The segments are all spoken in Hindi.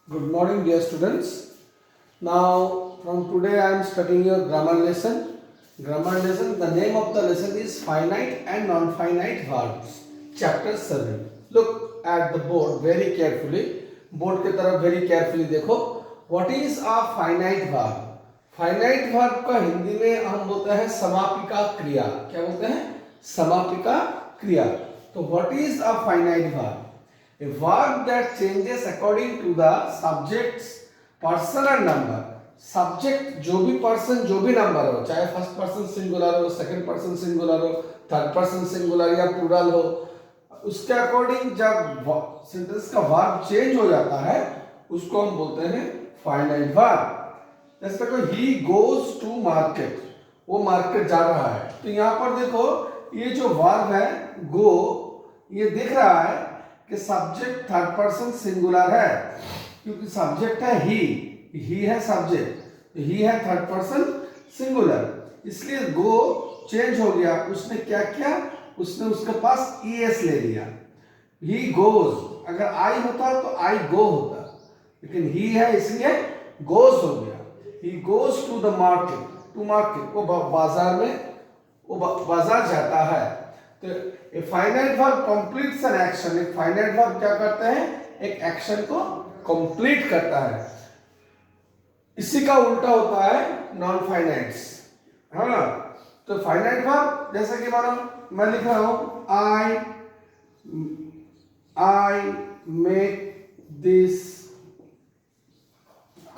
Good morning, dear students. Now, from today, I am studying your grammar lesson. Grammar lesson. The name of the lesson is finite and non-finite verbs. Chapter 7. Look at the board very carefully. Board के तरफ very carefully देखो. What is a finite verb? Finite verb का हिंदी में हम बोलते हैं समापिका क्रिया. क्या बोलते हैं? समापिका क्रिया. तो what is a finite verb? A verb that changes according to the subject's person and number. Subject जो भी पर्सन जो भी नंबर हो, चाहे फर्स्ट पर्सन सिंगुलर हो, सेकंड पर्सन सिंगुलर हो, थर्ड पर्सन सिंगुलर या प्लूरल हो, उसके अकॉर्डिंग जब सेंटेंस का वर्ब चेंज हो जाता है उसको हम बोलते हैं फाइनाइट वर्ब. जैसे देखो ही गोज टू मार्केट, वो मार्केट जा रहा है. तो यहाँ पर देखो ये जो वर्ब है गो, ये दिख रहा है कि सब्जेक्ट थर्ड पर्सन सिंगुलर है क्योंकि सब्जेक्ट है ही है सब्जेक्ट, ही है थर्ड पर्सन सिंगुलर, इसलिए गो चेंज हो गया. उसने क्या किया, उसने उसके पास ईएस ले लिया. ही गोज, अगर आई होता तो आई गो होता, लेकिन ही है इसलिए गोज हो गया. He goes to the market, to market वो बाजार में, वो बाजार जाता है. तो a finite verb completes an action. एक फाइनाइट वर्ब क्या करता है, एक एक्शन को कंप्लीट करता है. इसी का उल्टा होता है नॉन फाइनाइट्स. हाँ, तो फाइनाइट वर्ब जैसे कि मानो मैं लिख रहा हूं आई मेक दिस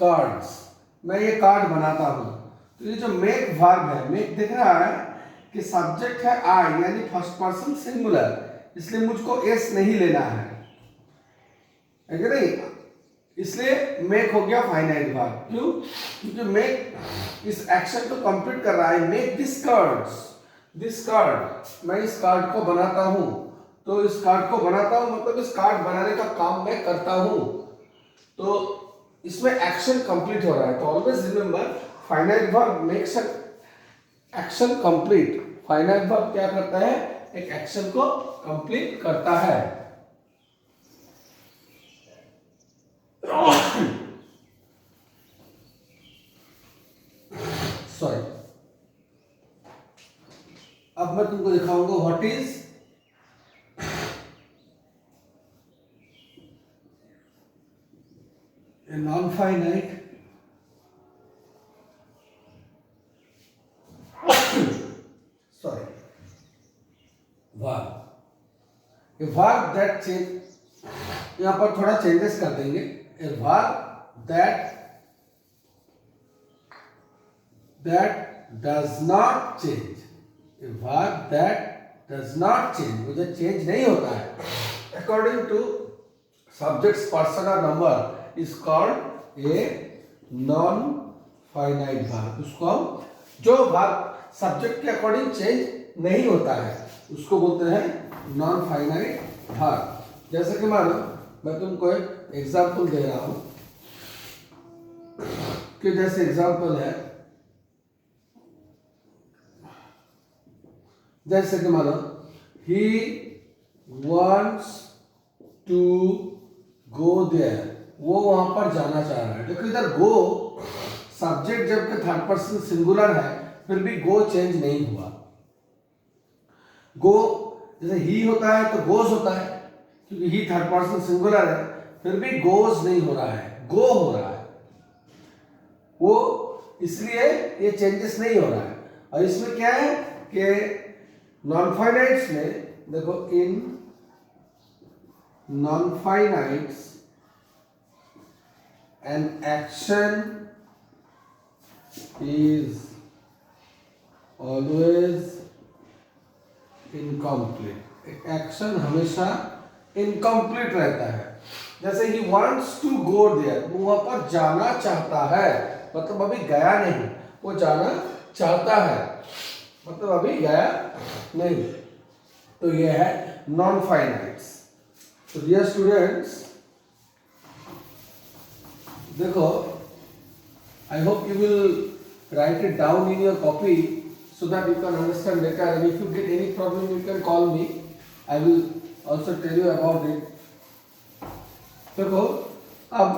कार्ड्स, मैं ये कार्ड बनाता हूं. तो ये जो मेक वर्ब है, मेक दिख रहा है कि सब्जेक्ट है आई यानी फर्स्ट पर्सन सिंगुलर, इसलिए मुझको एस नहीं लेना है कि नहीं, इसलिए मेक हो गया फाइनाइट वर्ब. क्यों? क्योंकि मेक इस एक्शन को कंप्लीट कर रहा है. मेक दिस कार्ड, मैं इस कार्ड को बनाता हूं. तो इस कार्ड को बनाता हूं मतलब इस कार्ड बनाने का काम मैं करता हूं, तो इसमें एक्शन कंप्लीट हो रहा है. तो always remember finite verb makes action complete. Finite verb क्या करता है, एक एक्शन को कंप्लीट करता है. सॉरी, अब मैं तुमको दिखाऊंगा what is a non finite verb. A verb that change, यहां पर थोड़ा चेंजेस कर देंगे. A verb that does not change. A verb that does not change, वो जो चेंज नहीं होता है, according to subject's person or number is called a non-finite verb. उसको हम जो verb सब्जेक्ट के अकॉर्डिंग चेंज नहीं होता है उसको बोलते हैं नॉन फाइनाइट वर्ब. जैसे कि मानो मैं तुमको एक एग्जांपल दे रहा हूं कि जैसे एग्जांपल है, जैसे कि मानो he wants to go there, वो वहां पर जाना चाह रहा है. देखो इधर गो सब्जेक्ट जबकि थर्ड पर्सन सिंगुलर है फिर भी गो चेंज नहीं हुआ. गो जैसे ही होता है तो गोज होता है, क्योंकि ही थर्ड पर्सन सिंगुलर है, फिर भी गोज नहीं हो रहा है, गो हो रहा है. वो इसलिए ये चेंजेस नहीं हो रहा है. और इसमें क्या है कि नॉन फाइनाइट्स में देखो, in non finites an action is always incomplete. Action हमेशा इनकम्प्लीट रहता है. जैसे he wants to go there, वो वहां पर जाना चाहता है, मतलब अभी गया नहीं, वो जाना चाहता है, मतलब अभी गया नहीं. तो ये है नॉन फाइनाइट्स. तो डियर स्टूडेंट्स देखो, I hope you will write it down in your copy so that you can understand better, and if you get any problem you can call me, I will also tell you about it. देखो अब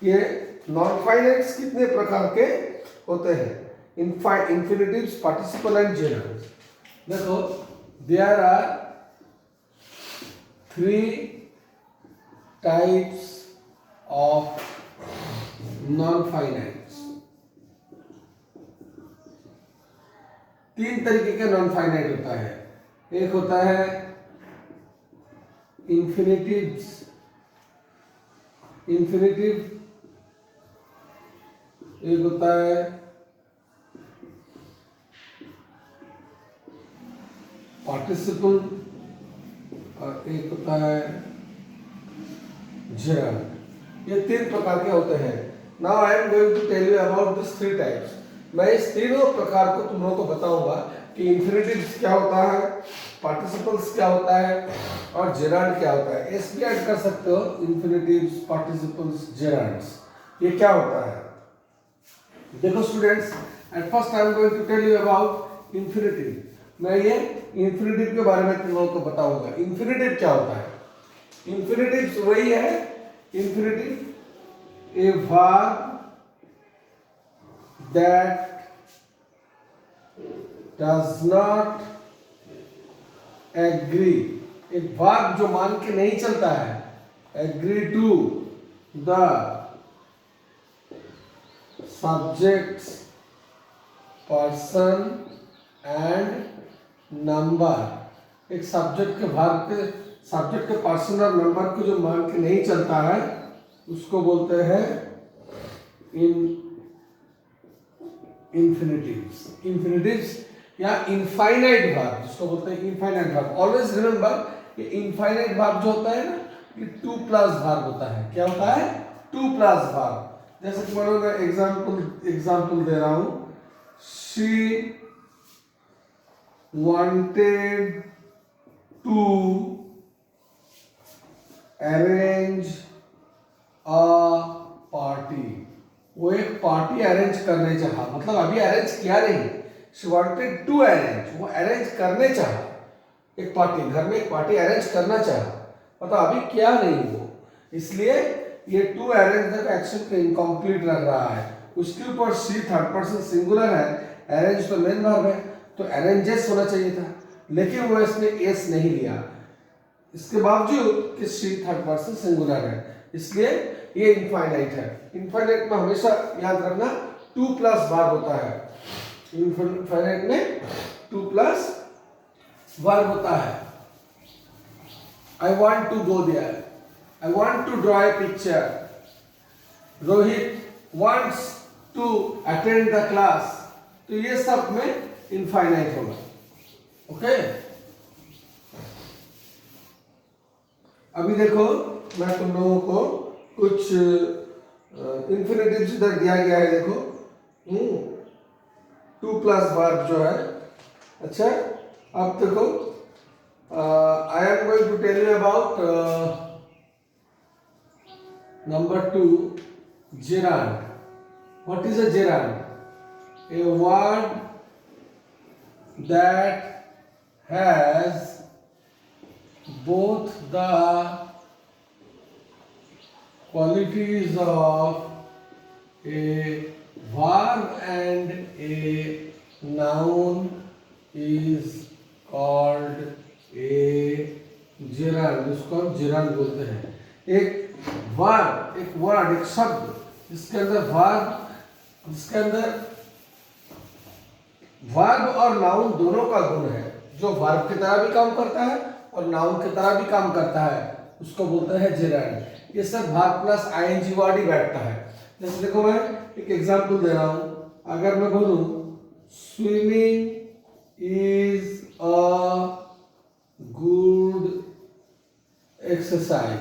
ये नॉन फाइनाइट्स कितने प्रकार के होते हैं? Infinitives, participle and gerunds. देखो, there are 3 types of non finites. 3 तरीके का नॉन फाइनाइट होता है. एक होता है इंफिनिटिव्स, एक होता है पार्टिसिपल और एक होता है जेरंड. ये 3 प्रकार के होते हैं. Now I am going to tell you about this 3 types. मैं इस तीनों प्रकार को तुम लोगों को बताऊंगा कि इंफिनिटिव्स क्या होता है, पार्टिसिपल्स क्या होता है और जेरांड क्या होता है. एस भी ऐड कर सकते हो. इंफिनिटिव्स, पार्टिसिपल्स, जेरांड्स, ये क्या होता है? देखो students, at first I am going to tell you about infinitive. मैं ये इंफिनिटिव के बारे में तुम लोगों को बताऊंगा. इंफिनिटिव क्या होता है? इंफिनिटिव वही है, infinitive a verb that does not agree, एक वर्ब जो मान के नहीं चलता है, agree to the subjects, person and number. एक सब्जेक्ट के वर्ब के, सब्जेक्ट के पर्सन और नंबर को जो मान के नहीं चलता है उसको बोलते हैं इंफिनिटिव्स या इनफाइनाइट वर्ब, जिसको बोलते हैं इनफाइनाइट वर्ब. ऑलवेज रिमेंबर ये इनफाइनाइट वर्ब जो होता है ना, ये 2 प्लस वर्ब होता है. क्या होता है? 2 प्लस वर्ब. जैसे कि मानो मैं एग्जांपल दे रहा हूं. She wanted to arrange a party. वो एक पार्टी अरेंज करने चाहा, मतलब अभी अरेंज किया नहीं. शी वांटेड टू अरेंज, वो अरेंज करने चाहा एक पार्टी, घर में एक पार्टी अरेंज करना चाहा, मतलब अभी किया नहीं वो. इसलिए ये टू अरेंज का एक्शन को इनकम्प्लीट लग रहा है. उसके ऊपर शी थर्ड पर्सन सिंगुलर है, अरेंज तो मेन वर्ब है, तो अरेंजेस होना चाहिए था, लेकिन वो इसने एस नहीं लिया. इसके बावजूद कि शी थर्ड पर्सन सिंगुलर है, इसलिए ये इनफाइनाइट है. इनफाइनाइट में हमेशा याद रखना 2 प्लस वर्ब होता है. इनफाइनाइट में 2 प्लस वर्ब होता है. I want to go there. I want to draw a picture. Rohit wants to attend the class. तो ये सब में इनफाइनाइट होगा. ओके, अभी देखो मैं तुम लोगों को कुछ इंफिनिटिव्स इधर दिया गया है. देखो 2 प्लस वर्ब जो है. अच्छा, अब देखो I am going to tell you about number 2, gerund. What is a gerund? A word that has both the qualities of a verb and a noun is called a gerund. इसको हम gerund बोलते हैं. एक वर्ड, एक वर्ड, एक शब्द जिसके अंदर वर्ब, जिसके अंदर वर्ब और नाउन दोनों का गुण है, जो वर्ब की तरह भी काम करता है और नाउन की तरह भी काम करता है, उसको बोलते हैं जेरांड. ये सब वर्ब प्लस आईएनजी वर्ड ही बैठता है. जैसे देखो मैं एक एग्जांपल दे रहा हूं. अगर मैं बोलूं swimming is a good exercise.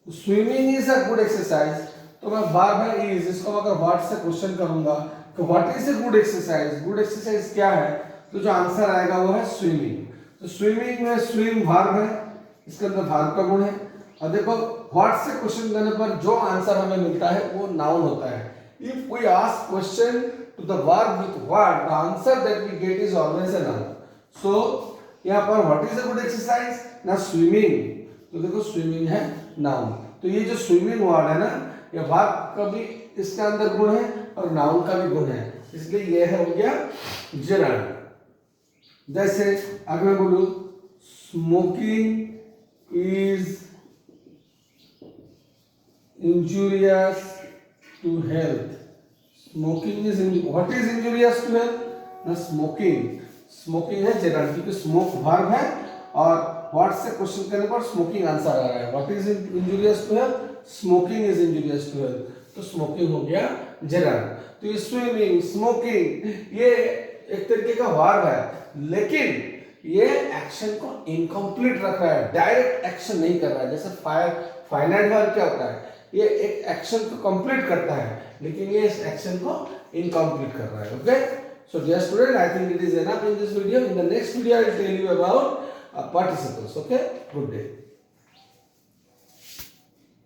Swimming is a good exercise, तो मैं वर्ब है इज, इसको अगर वर्ड से क्वेश्चन करूंगा तो what is a good exercise, good exercise क्या है, तो जो आंसर आएगा वो है स्विमिंग. तो स्विमिंग में स्विम वर्ब है, इसके अंदर वर्ब का गुण है. और देखो व्हाट से क्वेश्चन करने पर जो आंसर हमें मिलता है वो नाउन होता है. If we ask question to the verb with what, the answer that we get is always a noun. So यहाँ पर what is a good exercise ना स्विमिंग, तो देखो स्विमिंग है नाउन. तो ये जो स्विमिंग वर्ड है ना, या वर्ब का भी इसके अंदर गुण है और नाउन का भी गुण है, इसलिए यह हो गया जेरांड। जैसे अगर मैं बोलूं smoking is injurious to health, smoking is what is injurious to health ना, स्मोकिंग है जेरांड, क्योंकि स्मोक वर्ब है और व्हाट से क्वेश्चन करने पर स्मोकिंग आंसर आ रहा है। What is injurious to health, smoking is injurious to health, तो स्मोकिंग हो गया जेरांड। तो स्विमिंग, स्मोकिंग ये एक तरीके का वर्ब है, लेकिन ये एक्शन को इनकम्प्लीट रख रहा है, डायरेक्ट एक्शन नहीं कर रहा है। जैसे फाइनाइट वर्ब क्या होता है, ये एक एक्शन को कंप्लीट करता है, लेकिन ये इस एक्शन को इनकम्प्लीट कर रहा है। Okay, so dear student, I think it is enough in this video. In the next video I will tell you about participles. Okay, good day.